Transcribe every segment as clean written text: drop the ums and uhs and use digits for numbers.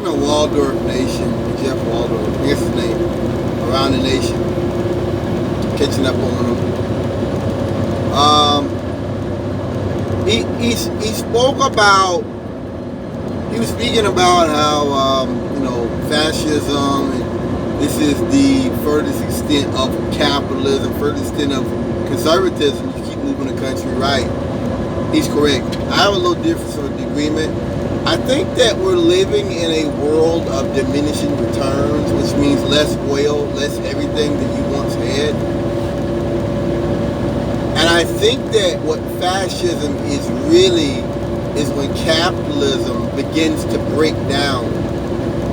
talking to Waldorf Nation, Jeff Waldorf, I guess his name, around the nation, catching up on him. He spoke about, he was speaking about how, fascism, and this is the furthest extent of capitalism, furthest extent of conservatism, you keep moving the country right. He's correct. I have a little difference of agreement. I think that we're living in a world of diminishing returns, which means less oil, less everything that you once had. And I think that what fascism is really is when capitalism begins to break down.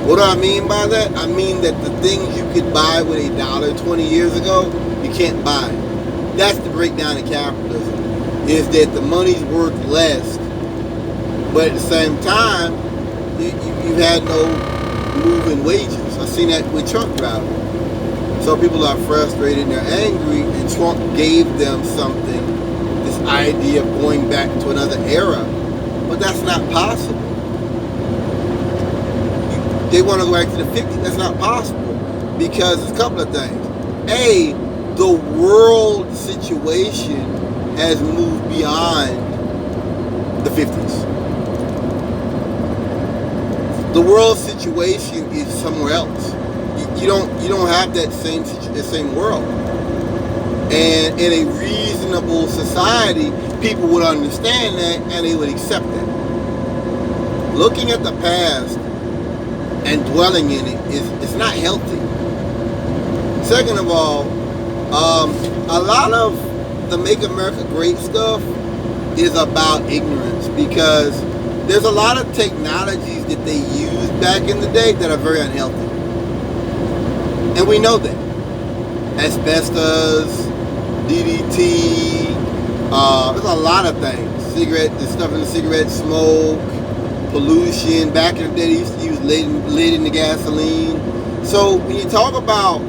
What do I mean by that? I mean that the things you could buy with $1 20 years ago, you can't buy. That's the breakdown of capitalism, is that the money's worth less, but at the same time, you had no moving wages. I've seen that with truck drivers. So people are frustrated and they're angry, and Trump gave them something, this idea of going back to another era. But that's not possible. They want to go back to the 50s. That's not possible, because there's a couple of things. A, the world situation has moved beyond the 50s. The world situation is somewhere else. You don't have that same world. And in a reasonable society, people would understand that and they would accept that. Looking at the past and dwelling in it it's not healthy. Second of all, a lot of the Make America Great stuff is about ignorance, because there's a lot of technologies that they used back in the day that are very unhealthy. And we know that. Asbestos, DDT, there's a lot of things. The stuff in the cigarette smoke, pollution. Back in the day, they used to use lead in the gasoline. So when you talk about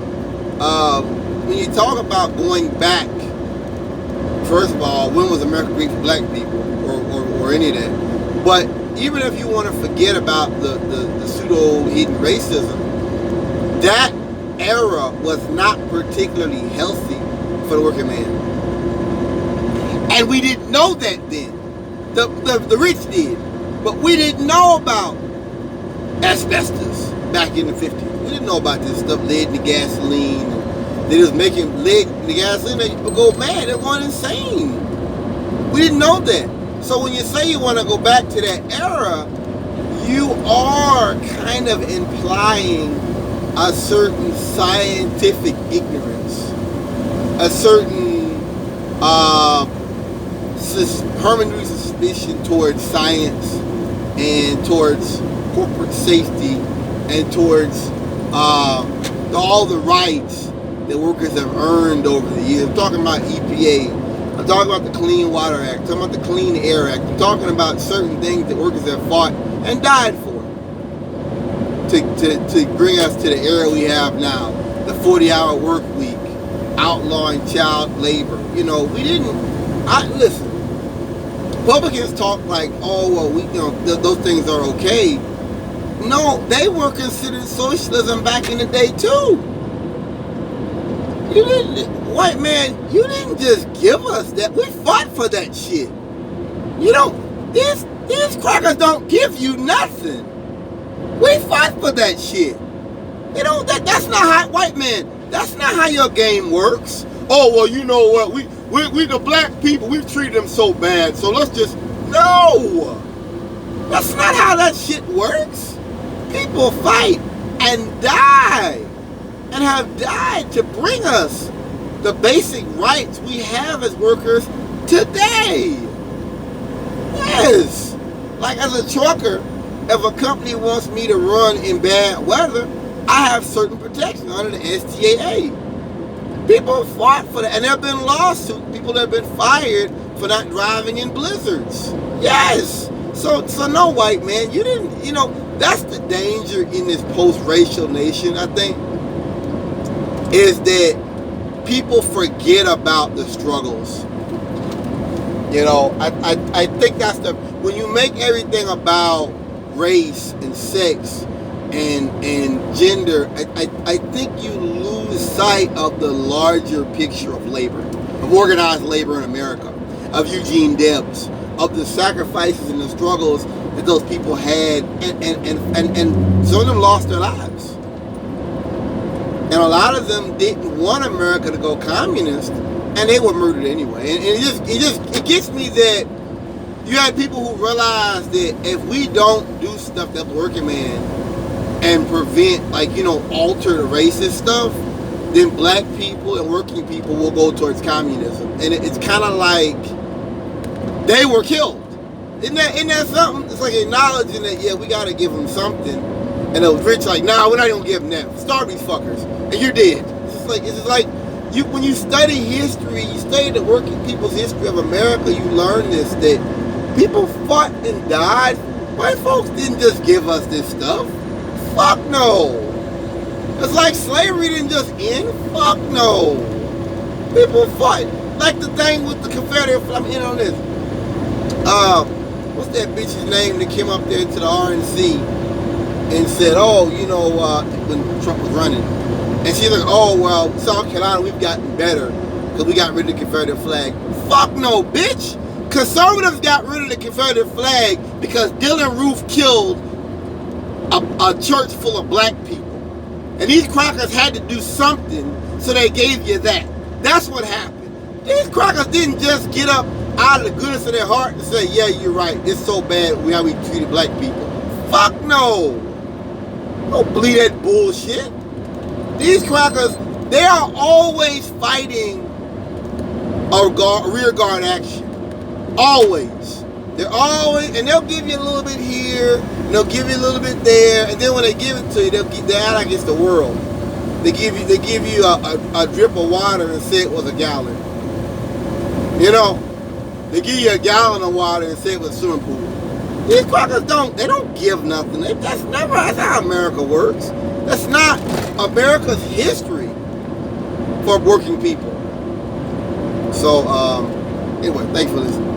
going back, first of all, when was America great for black people, or any of that? But even if you want to forget about the pseudo hidden racism, that era was not particularly healthy for the working man, and we didn't know that then. The rich did. But we didn't know about asbestos back in the 50s. We didn't know about this stuff, lead in the gasoline. They was making lead in the gasoline, make people go mad. It went insane. We didn't know that. So when you say you want to go back to that era, you are kind of implying a certain scientific ignorance, a certain hermeneutic suspicion towards science, and towards corporate safety, and towards all the rights that workers have earned over the years. I'm talking about EPA. I'm talking about the Clean Water Act. I'm talking about the Clean Air Act. I'm talking about certain things that workers have fought and died for to bring us to the era we have now. The 40-hour work week, outlawing child labor. We didn't. Listen. Republicans talk like, oh, well, those things are okay. No, they were considered socialism back in the day too. You didn't, white man, you didn't just give us that. We fought for that shit. These crackers don't give you nothing. We fought for that shit. That's not how, white man, that's not how your game works. Oh, well, you know what, we the black people, we've treated them so bad, so let's just... No! That's not how that shit works. People fight and die, and have died to bring us the basic rights we have as workers today. Yes! Like as a trucker, if a company wants me to run in bad weather, I have certain protection under the STAA. People fought for that, and there have been lawsuits. People that have been fired for not driving in blizzards. Yes. So no, white man, you didn't. That's the danger in this post-racial nation. I think is that people forget about the struggles. I think that's when you make everything about race and sex, and gender, I think you lose sight of the larger picture of labor, of organized labor in America, of Eugene Debs, of the sacrifices and the struggles that those people had, and some of them lost their lives. And a lot of them didn't want America to go communist, and they were murdered anyway. And it gets me that you had people who realized that if we don't do stuff that's working man and prevent, alter the racist stuff, then black people and working people will go towards communism. And it's kind of like they were killed. Isn't that something? It's like acknowledging that, yeah, we got to give them something. And the rich like, nah, we're not going to give them that. Starve these fuckers. And you're dead. It's just like when you study history, you study the working people's history of America, you learn this, that people fought and died. White folks didn't just give us this stuff. Fuck no. It's like slavery didn't just end. Fuck no. People fought. Like the thing with the Confederate flag. I'm in on this. What's that bitch's name that came up there to the RNC and said, when Trump was running, and she's like, oh, well, South Carolina, we've gotten better because we got rid of the Confederate flag. Fuck no, bitch. Conservatives got rid of the Confederate flag because Dylann Roof killed a church full of black people. And these crackers had to do something, so they gave you that. That's what happened. These crackers didn't just get up out of the goodness of their heart and say, yeah, you're right, it's so bad how we treated black people. Fuck no. Don't believe that bullshit. These crackers, they are always fighting a rear guard action. Always. They're always, and they'll give you a little bit here, and they'll give you a little bit there, and then when they give it to you, they act like it's the world. They give you a drip of water and say it was a gallon. They give you a gallon of water and say it was a swimming pool. These crackers don't give nothing. That's how America works. That's not America's history for working people. So, anyway, thanks for listening.